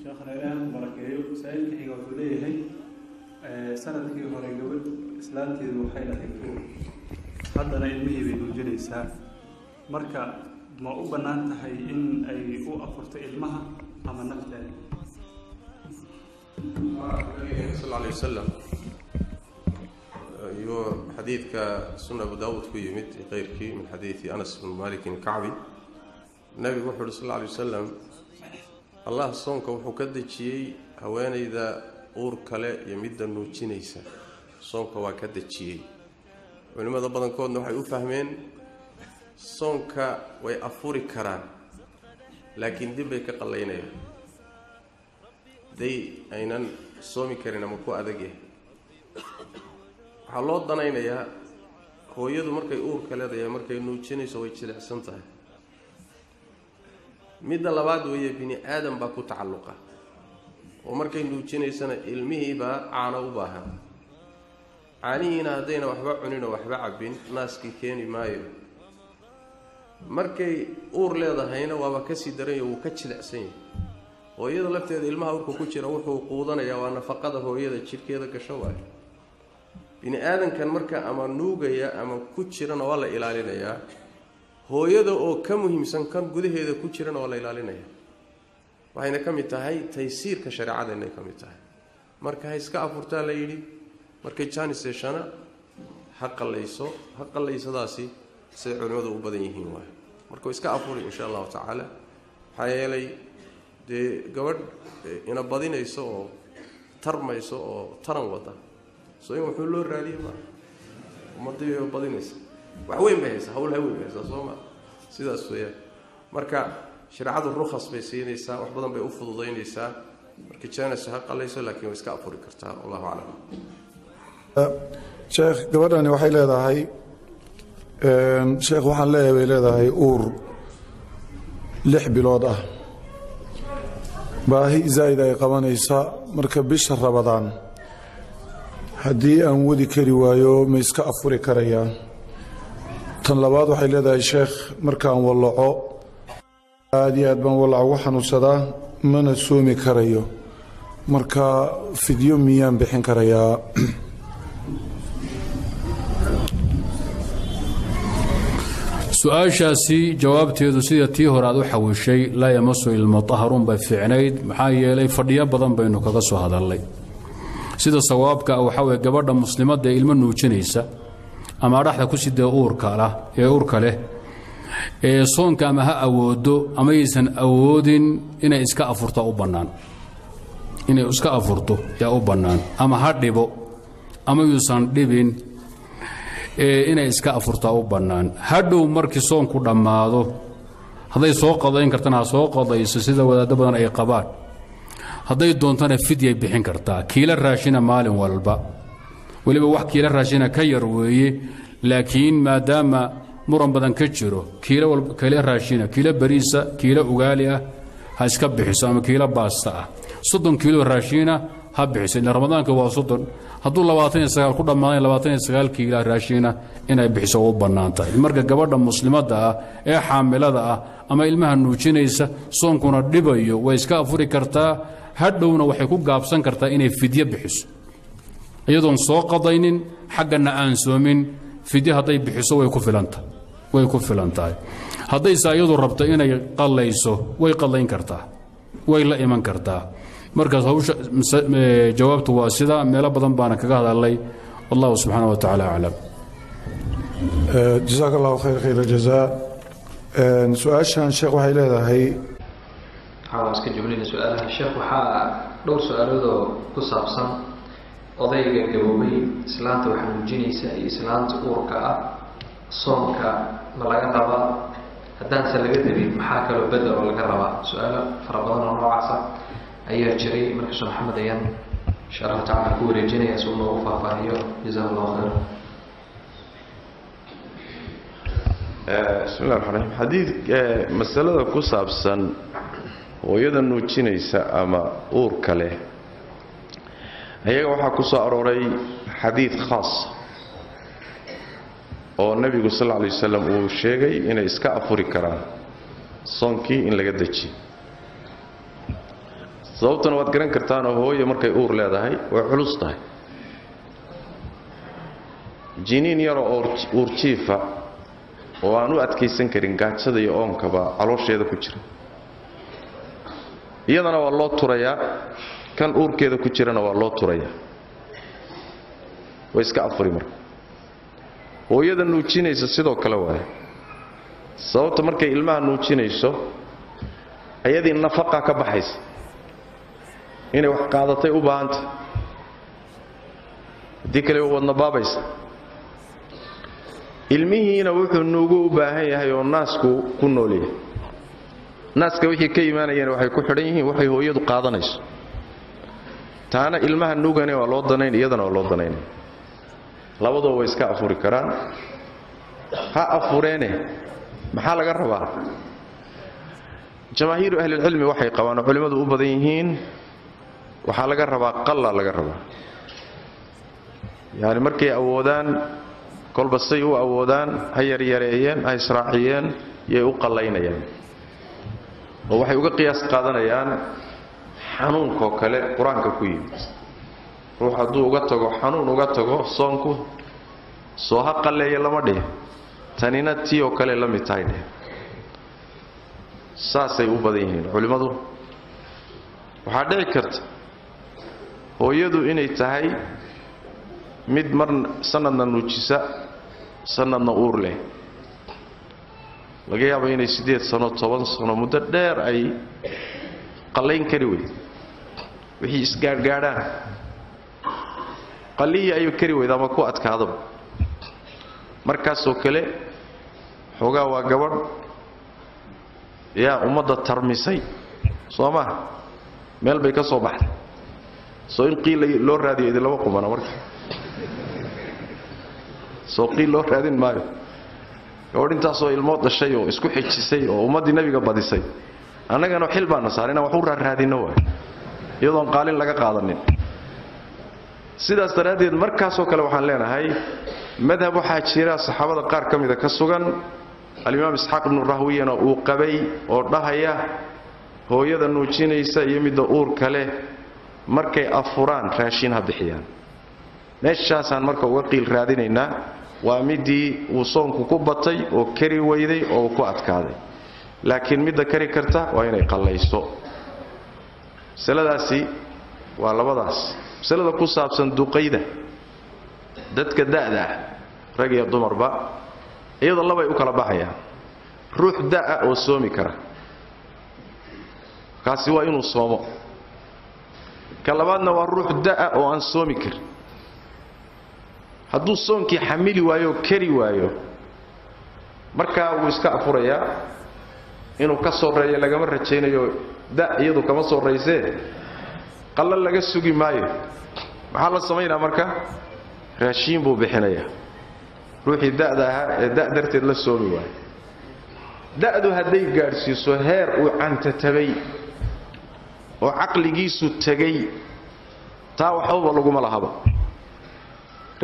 شيخنا الآن بركيو سائل كي يقول لي هي سنة كي هو يقول إسلام تيرو حيلة يكون هذا لا علمي بينوجلي سا مركا ما أبنان تهي إن أي هو أفرت علمها أما نفتح صلى الله عليه وسلم حديث كسنة أبو داود في يمت غير كي من حديث أنس بن مالك الكعبي النبي محمد صلى الله عليه وسلم الله صونك وحكدت شيء هوان إذا أور كلا يمد النوتشينيسا صونك وكدت شيء ولماذا بدن كون نوحي أفهمين صونك ويأفوري كران لكن دي بيك قلينا دي أينان صومي كرينا مكو أدقيه waxaa loo danaynayaa hooyadu markay uurka leedahay markay nuujinayso way jilicsan tahay midda labaad weeye bini aadam baa ku tacalluqa oo markay nuujinaysana ilmihiiba caano u baahan caanihiina haddayna waxba cunin oo waxba cabbin naaskii keeni maayo markay uur leedahayna waaba ka sii daran wuu ka jilicsan yahay hooyada lafteeda ilmaha uurka ku jira wuxuu quudanayaa waa nafaqada hooyada jidhkeeda gasho waayo bini aadankan marka ama nuugaya ama ku jirana waa la ilaalinayaa hooyada oo ka muhiimsan kan gudaheeda ku jirana waa la ilaalinayaa waxayna ka mid tahay taysiirka shariicada inay ka mid tahay marka ha iska afurtaa la yidhi markay jaanis yeeshana ha qallaysadaasi say culimadu u badan yihiin waayo marka iska afuri insha allahu tacaala maxaa yeelay dee gabadh ina badinayso oo tarmayso oo taran wada soo in wuxuu loo raadiyay ma umadii badinaysa wax weyn bay haysaa hawl weyn bay haysaa Soomaa sidaas weeyaan marka shariicadu rukhas bay siinaysaa wax badan bay u fududeynaysaa marka jaanas ha qalayso laakiin iska afuri kartaa wallahu a'lam sheekh gabadhani waxay leedahay sheekh waxaan leeyahay uur 6 bilood ah baahi zaid ay qabanaysa marka bisha Ramadaan haddii aan wadi kari waayo ma iska afuri karaya tan labaad waxay leedahay sheekh markaan wallaco aad iyo aad baan wallaco ugu xanuunsadaa mana soomi karayo marka fidyo miyaan bixin karayaa su-aashaasi jawaabteedu sida tii hore aad u xawishay laa yamasu ilmutahharun bay fiicnayd maxaa yeelay fadhiyo badan baynu kaga soo hadalnay sida sawaabka waxa way gabadha muslimadda ilmo nuujinaysa ama dhaxda ku sidee uurka leh ee soonka ama ha awoodo ama aysan awoodin inay iska afurto yaa u bannaan ama ha dhibo ama yuusan dhibin inay iska afurto u bannaan hadhow markii soonku dhammaado hadday soo qadayn kartana ha soo qadayso sida wadaaddo badan ay qabaan hadday doontana fidyay bixin kartaa kiila raashina maalin walba waliba wax kiila raashina ka yar weeye laakiin maadaama muran badan ka jiro kiila raashina kiila bariisa kiila ugaali ah ha iska bixiso ama kiila baasta ah 30 kiilo raashina ha bixiso in ramadaanka waa 30 hadduu 29 ku dhammaanay 29 kiilo raashina inay bixiso u bannaan tahay marka gabadha muslimadda ah ee xaamilada ah ama ilmaha nuujinaysa soonkuna dhibayo way iska afuri kartaa hadhowna waxay ku gaabsan kartaa inay fidyo bixiso iyadoon soo qadaynin xaggana aan soomin fidyo hadday bixiso way ku filantahay hadday saayadu rabto inay qallayso way qallayn kartaa way la iman kartaa markaas hawsha jawaabtu waa sida meelo badan baana kaga hadalay wallahu subhanahu wa ta'ala a'lam jazakallahu khayr jazaa su'aashan sheekh waxay leedahay iska jumlada su'aalaha sheekh waxa dhowr su'aalood ku saabsan odayga gaboobay islaanta waxa nuujinaysa iyo islaanta uurka ah soonka ma laga rabaa haddaan se laga dabin maxaa kaloo bedel oo laga rabaa su'aalo fara badan oo noocaas ah ayaa jiray marka sheekh maxamed ayaan insha Allah ta'ala ku wareejinaya soo loo faahfaahiyo jazakallahu khayr بسم الله الرحمن الرحيم حديث مسألة كسابسن hooyada nuujinaysa ama uurka leh ayaga waxa ku soo arooray xadiid khaas oo nabigu sallallahu alayhi wasallam uu sheegay inay iska afuri karaan soonkii in laga dajiyo sababtuna waad garan kartaanoo hooye markay uur leedahay way culus tahay jiniin yaroo uur jiifa oo aan u adkaysan karin gaajada iyo oonkaba caloosheeda ku jira iyadana waa loo turayaa kan uurkeeda ku jirana waa loo turayaa way iska afuri marka hooyada nuujinaysa sidoo kale waaye sababta markay ilmaha nuujinayso ayadii nafaqa ka baxaysa inay wax qaadatay u baahanta haddii kale wadna baabaysa ilmihiina wuxuu nuugu u baahan yahay oo naasku ku nool yahay naaska wixii ka imaanayeen waxay ku xidhan yihiin waxay hooyadu qaadanayso taana ilmaha nuugane waa loo danayn iyadana waa loo danaynaya labadoo way iska afuri karaan ha afureene maxaa laga rabaa jamaahiiru ahlilcilmi waxay qabaan oo culimmadu u badan yihiin waxaa laga rabaa qalla laga rabaa yani markay awoodaan kolba say u awoodaan ha yaryareeyeen ha israaciyeen yay u qallaynayaan oo waxay uga qiyaas qaadanayaan xanuunkoo kale qur-aanka ku yimid ruux hadduu uga tago xanuun uga tago soonku soo ha qalleeya lama dhihi tanina tii oo kale la mid tahay dheh saasay u badan yihiin culimmadu waxaa dhici karta hooyadu inay tahay mid mar sanadna nuujisa sanadna uur leh laga yaabo inay 8 sano 10 sano muddo dheer ay qallayn kari weyd wixii isgaargaadhaan qalliyi ay kari weyd ama ku adkaadaba markaasoo kale xoogaa waa gabadh yaa ummadda tarmisay soo maha meel bay ka soo baxday soo in qiil loo raadiyo idin lama qumana marka soo qiil loo raadin maayo gabadh intaasoo ilmood dhashay oo isku xijisay oo ummaddii nabiga badisay annagana xil baana saarina wax u raadinno waay iyadoon qaalin laga qaadanin sidaas daraaddeed markaasoo kale waxaan leenahay madhab waxaa jira saxaabada qaar ka mida ka sugan alimaam isxaaq ibnu rahwiyana uu qabay oo dhahaya hooyada nuujinaysa iyo midda uur kale markay afuraan raashin ha bixiyaan meeshaasaan marka uga qiil raadinaynaa waa midii uu soonku ku batay oo kari weyday oo ku adkaaday laakiin midda kari karta waa inay qallayso masaladaasi waa labadaas masalada ku saabsan duqayda dadka da'da ah rag iyo dumarba iyadoo labay u kala baxayaan ruux da'a oo soomi kara kaasi waa inuu soomo ka labaadna waa ruux da'a oo aan soomi karin hadduu soonkii xamili waayo kari waayo markaa wuu iska afurayaa inuu ka soreeyo lagama rajaynayo da' iyadu kama soraysee qalla laga sugi maayo maxaa la samaynaa marka raashiin buu bixinayaa ruuxii da'da ahaa ee da' darteed la soomi waayo da'du hadday gaadhsiiso heer uu cantatabay oo caqligiisu tegay taa waxbaba laguma lahaba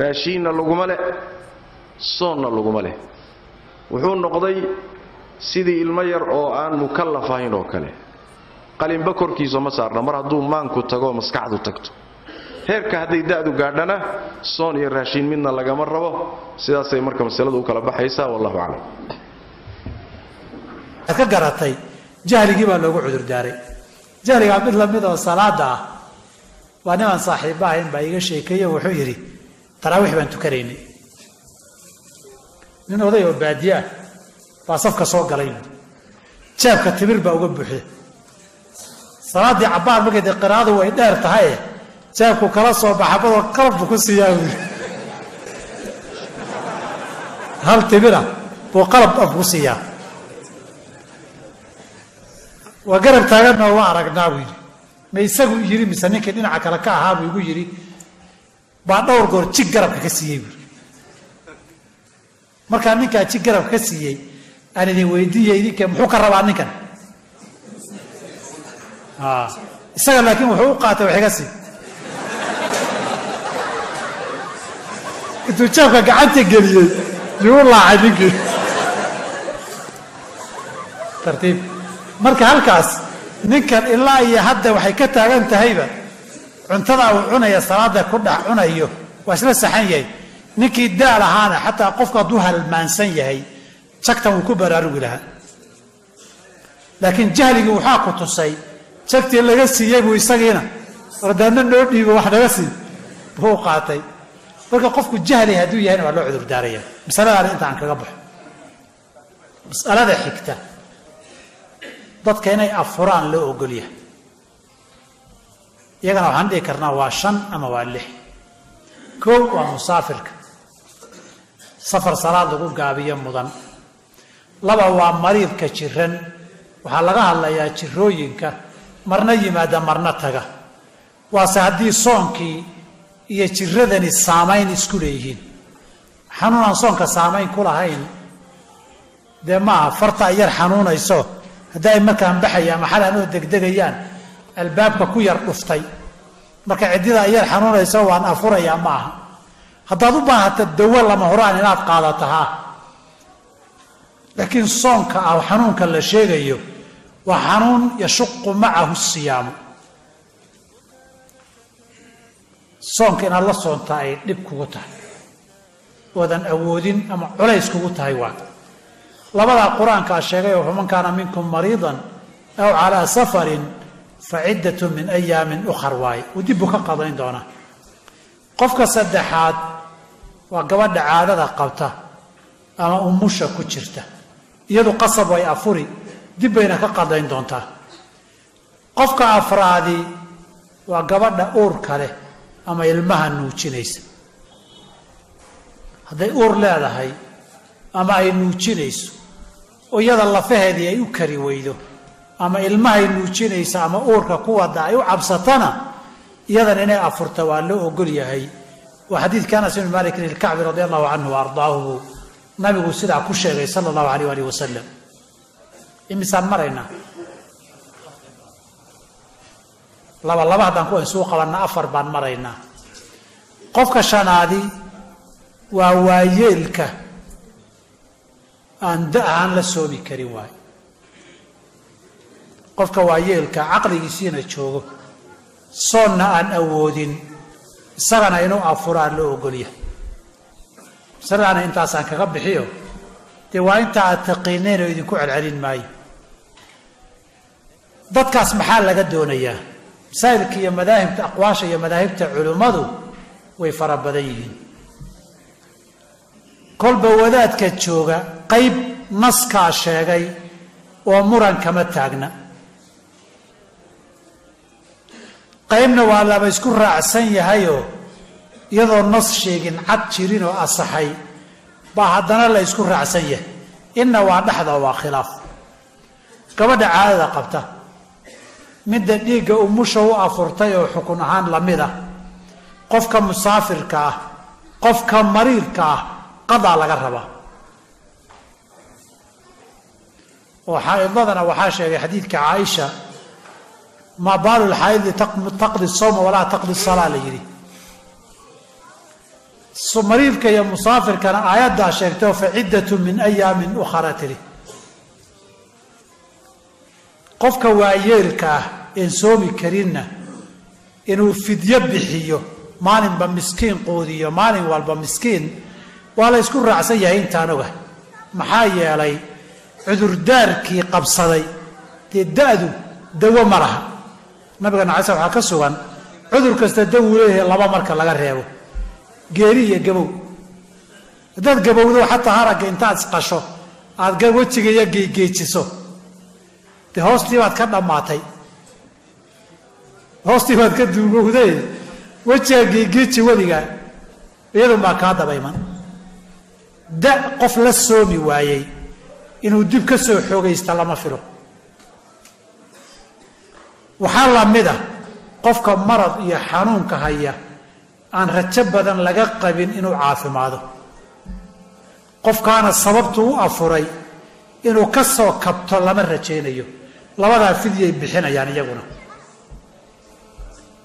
raashiinna laguma leh soonna laguma leh wuxuu noqday sidii ilmo yar oo aan mukallaf ahayn oo kale qalinba korkiisa ma saarna mar hadduu maanku tago maskaxdu tagto heerka hadday da'du gaadhana soon iyo raashiin midna lagama rabo sidaasay marka masaladu u kala baxaysaa wallahu aclam ka garatay jahligii baa loogu cudur daaray jahliga mid la mid oo salaada ah waa niman saaxiibo ahayn baa iga sheekeeyey wuxuu yidhi taraawiix baan tukanaynay nin oday oo baadiye ah baa safka soo galay jeebka timir baa uga buuxday salaadii cabbaar markay dee qiraa'adu way dheer tahay jeebku kala soo baxa badoo qalab buu ku siiyaa buuri hal timira buu qalab ku siiyaa waa garab taaganna waa aragnaa buu yidhi ma isagu yidhi mise ninkii dhinaca kale ka ahaa buu igu yidhi baa dhowr goor jig garabka ka siiyey buuri markaa ninkaa jig garabka ka siiyey aan idin weydiiyey idinka muxuu ka rabaa ninkan isaga laakiin wuxuu u qaatay wax iga sii intuu jeebka gacanta geliyey yuu u laacay ninkii tartiib marka halkaas ninkan ilaa iyo hadda waxay ka taagan tahayba cuntada uu cunaya salaada ku dhac cunayo waa isla saxan yahay ninkii daal ahaana xataa qofka hadduu halmaansan yahay jagtan wuu ku baraarugi lahaa laakiin jahligii waxaa ku tusay jagtii laga siiyey buu isagiina wardaadna noo dhiibo wax naga sii buu qaatay marka qofku jahli hadduu yahayna waa loo cudur daaraya masaladaana inta aan kaga baxo mas'alada xigta dadka inay afuraan loo ogol yahay iyagana waxaan dhihi karnaa waa 5 ama waa 6 kow waa musaafirka safar salaad lagu gaabiyo mudan laba waa mariidka jiran waxaa laga hadlayaa jirooyinka marna yimaada marna taga waase haddii soonkii iyo jiradani saamayn isku leeyihiin xanuunaan soonka saamayn ku lahayn dee maaha farta yar xanuunayso haddii ay markaan baxaya ama xalaan oo degdegayaan albaabka ku yar dhuftay marka ciddida yar xanuunayso waan afurayaa ma aha haddaad u baahato dawo lama horaan inaad qaadatahaa laakiin soonka ah xanuunka la sheegayo waa xanuun yashuqu macahu siyaamu soonka inaad la soontaa ay dhib kugu tahay oodan awoodin ama culays kugu tahay waa labadaa qur-aankaa sheegay oo faman kaana minkum mariidan aw calaa safarin fa ciddatun min ayaamin ukhar waaye uu dib buu ka qadayn doonaa qofka saddexaad waa gabadha caadada qabta ama umusha ku jirta iyadu qasab way afuri dib bayna ka qadayn doontaa qofka afraadi waa gabadha uurka leh ama ilmaha nuujinaysa hadday uur leedahay ama ay nuujinayso oo iyada lafaheedii ay u kari weydo ama ilmahay nuujinaysa ama uurka ku wada ay u cabsatana iyadan inay afurta waa loo ogol yahay waa xadiidka Anas ibn Malik al-Ka'bi radiyallahu anhu wa ardaahu nabigu sidaa ku sheegay sallallahu alayhi wa sallam imisaan marayna laba haddaan ku soo qabanna 4 baan maraynaa qofka shanaadi waa waayeelka aan da'an la soomi karin waay qofka waayeelka caqligiisina joogo soonna aan awoodin isagana inuu afuraan loo ogol yahay sarana intaasaan kaga bixiyo dee waa inta aad taqiineen oo idinku celcelin maayo dadkaas maxaa laga doonayaa masaa'ilka iyo madaahibta aqwaasha iyo madaahibta culimmadu way fara badan yihiin kolba wadaadka jooga qayb naskaa sheegay oo muran kama taagna qaybna waa laba isku raacsan yahayoo iyadoo nas sheegin cad jirin oo asaxay baa haddana la isku raacsan yahay inna waa dhexda waa khilaaf gabadha caadada qabta midda dhiigga umusha u afurtay oo xukun ahaan lamid ah qofka musaafirka ah qofka mariidka ah qadaa laga rabaa oo xaaidadana waxaa sheegay xadiidka caaisha maa baalu lxaayidi taqdi sawma walaa taqdi salaa la yidhi mariidka iyo musaafirkana aayaddaa sheegtay oo fa ciddatu min ayaamin ukhara tiri qofka waayeelka ah een soomi karinna inuu fidyo bixiyo maalinba miskiin quudiyo maalin walba miskiin waa la isku raacsan yahay intaan oga maxaa yeelay cudurdaarkii qabsaday dee da'du dawo ma laha nabiga nacaysa waxaa ka sugan cudur kasta dawuu leeyahay 2 marka laga reebo geeri iyo gabow haddaad gabowdo xataa haragga intaad isqasho aad wejiga iyo geegeejiso dee hoostii baad ka dhammaatay hoostii baad ka duugowday wejiga geegeeji weligaa iyadu maa kaa dabayman da qof la soomi waayey inuu dib ka soo xoogaysta lama filo waxaa la mid ah qofka marad iyo xanuunka haya aan rajo badan laga qabin inuu caafimaado qofkaana sababtu u afuray inuu ka soo kabto lama rajaynayo labadaa fidyay bixinayaan iyaguna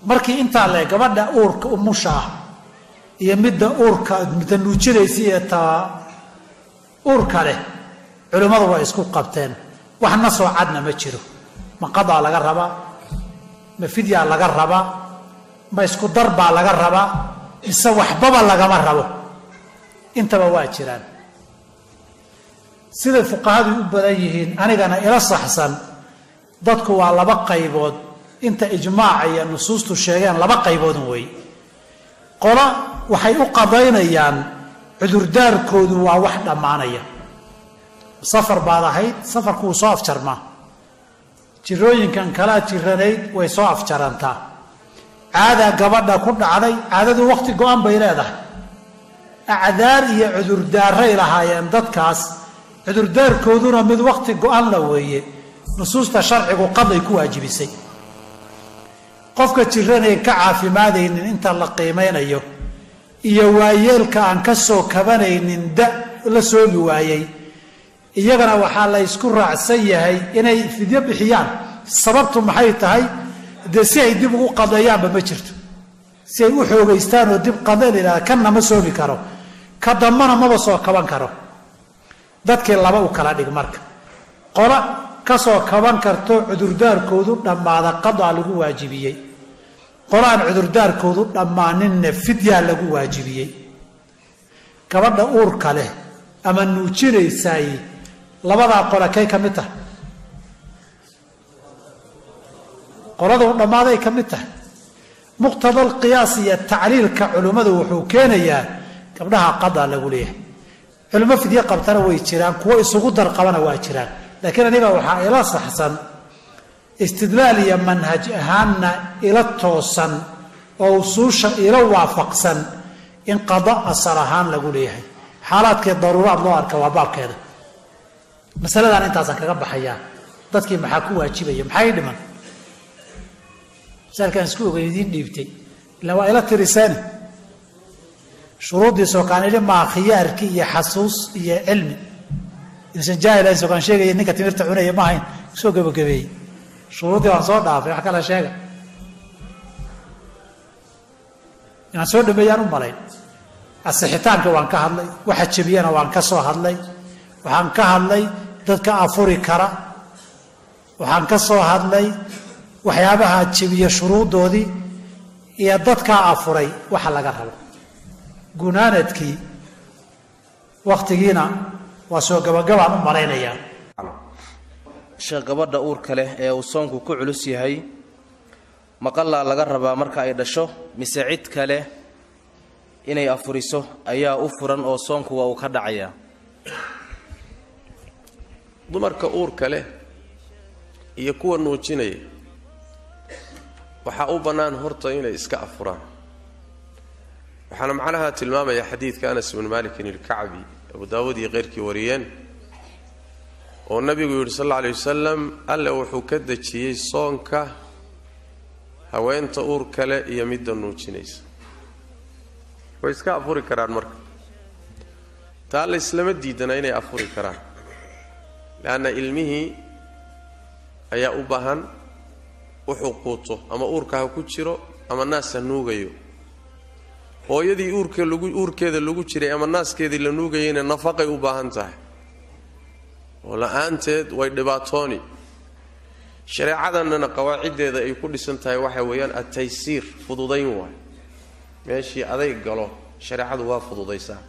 markii intaa le gabadha uurka umusha ah iyo midda uurka midda nuujinaysa iyo taa uurka leh culimmadu waa isku qabteen wax na soo cadna ma jiro ma qadaa laga rabaa ma fidyaa laga rabaa ma isku dar baa laga rabaa mise waxbaba lagama rabo intaba waa jiraan siday fuqahadu u badan yihiin anigana ila saxsan dadku waa laba qaybood inta ijmaaca iyo nusuustu sheegeen laba qaybood weey qola waxay u qadaynayaan cudurdaarkoodu waa wax dhammaanaya safar baad ahayd safarku wuu soo afjarmaa jirooyinkan kalaa jiranayd way soo afjarantaa caadaa gabadha ku dhacday caadadu wakhti go-an bay leedahay acdaar iyo cudurdaaray lahaayeen dadkaas cudurdaarkooduna mid wakhti go-an la weeye nusuusta sharcigu qaday ku waajibisay qofka jiranay ka caafimaadaynin inta la qiimaynayo iyo waayeelka aan ka soo kabanaynin da la soomi waayey iyagana waxaa la ysku raacsan yahay inay fidyo bixiyaan sababtu maxay tahay dee si ay dib ugu qadeeyaanba ma jirto si ay u xoogaystaan oo dib qadeen ilaa kanna ma soomi karo ka dambana maba soo kaban karo dadkii laba u kala dhig marka qola ka soo kaban karto cudurdaarkoodu dhammaada qadaa lagu waajibiyey qola aan cudurdaarkoodu dhammaaninna fidyaa lagu waajibiyey gabadha uurka leh ama nuujinaysaay labadaa qole kay ka mid tahay qolada u dhammaaday ka mid tahay muqtadal qiyaas iyo tacliilka culimmadu wuxuu keenayaa gabdhaha qadaa lagu leeyahay culimo fidye qabtana way jiraan kuwo isugu dar qabana waa jiraan laakiin aniga waxaa ila saxsan istidlaal iyo manhaj ahaanna ila toosan oo usuusha ila waafaqsan in qada asal ahaan lagu leeyahay xaalaadkii daruuraad loo arka waa baabkeeda masaladan intaasaan kaga baxayaa dadkii maxaa ku waajibaya maxay dhiman masaalkaan isku ogeydiin dhiibtay ilaa waa ila tiriseene shuruuddiisoo kaan idhi maa khiyaarkii iyo xasuus iyo cilmi insan jaahilaysoo kaan sheegaya ninka timirta cunaya ma ahayn soo gebagabeeyey shuruuddii waan soo dhaafay wax kala sheega inaan soo dhameeyaan u malayn asixitaanka waan ka hadlay waxa jebiyana waan ka soo hadlay waxaan ka hadlay dadka afuri kara waxaan ka soo hadlay waxyaabaha jebiya shuruuddoodii iyo dadkaa afuray waxa laga rabo gunaanadkii wakhtigiina waa soo gabagabaan u malaynayaa sheekh gabadha uurka leh ee uu soonku ku culus yahay maqallaa laga rabaa marka ay dhasho mise cid kale inay afuriso ayaa u furan oo soonku waa uu ka dhacayaa dumarka uurka leh iyo kuwa nuujinaya waxaa u bannaan horta inay iska afuraan waxaana macnaha tilmaamaya xadiidka anas ibnu maalikin ilkacbi abu daawuud iyo keyrkii wariyeen oo nabigu yidhi sal alla alay wasalam alle wuxuu ka dejiyey soonka haweenta uurka leh iyo midda nuujinaysa way iska afuri karaan marka taa la islama diidana inay afuri karaan leanna ilmihii ayaa u baahan wuxuu quuto ama uurka ha ku jiro ama naas ha nuugayo hooyadii uurkeeda lagu jiray ama naaskeedii la nuugayayna nafaqay u baahan tahay oo la-aanteed way dhibaatooni shareecadannana qawaaciddeeda ay ku dhisan tahay waxa weeyaan ataysiir fududayn waay meeshii aday galo shareecadu waa fududaysaa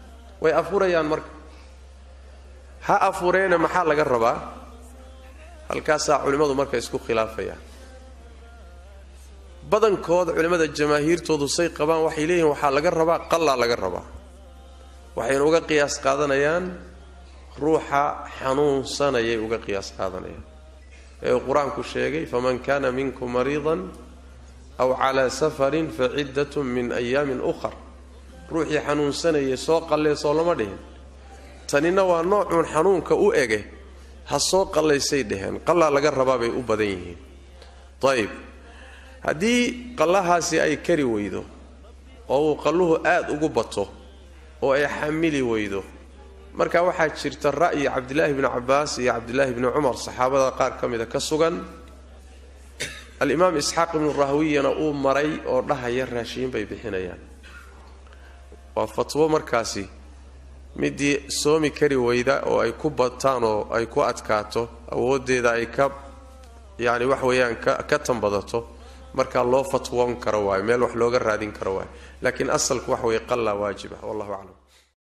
way afurayaan marka ha afureena maxaa laga rabaa halkaasaa culimmadu marka isku khilaafayaan badankooda culimmada jamaahiirtoodu say qabaan waxay leeyihiin waxaa laga rabaa qallaa laga rabaa waxayna uga qiyaas qaadanayaan ruuxa xanuunsanayay uga qiyaas qaadanayaan ee uu qur-aanku sheegay faman kaana minkum mariidan aw calaa safarin fa ciddatun min ayaamin ukhar ruuxii xanuunsanayay soo qalleysoo lama dhihin tanina waa noocuun xanuunka u ege ha soo qallaysay dheheen qallaa laga rabaa bay u badan yihiin ayib haddii qallahaasi ay kari weydo oo uu qalluhu aad ugu bato oo ay xamili weydo marka waxaa jirta ra'yi cabdilaahi bni cabbaas iyo cabdilaahi bni cumar saxaabada qaar ka mida ka sugan alimaam isxaaq ibnu rahwiyana uu maray oo dhahaya raashiin bay bixinayaan waa fatwo markaasi midii soomi kari weyda oo ay ku bataan oo ay ku adkaato awooddeeda ay ka yani wax weeyaan ka tanbadato marka loo fatwoon karo waay meel wax looga raadin karo waay laakiin asalku wax way qalla waajiba wallahu a'lam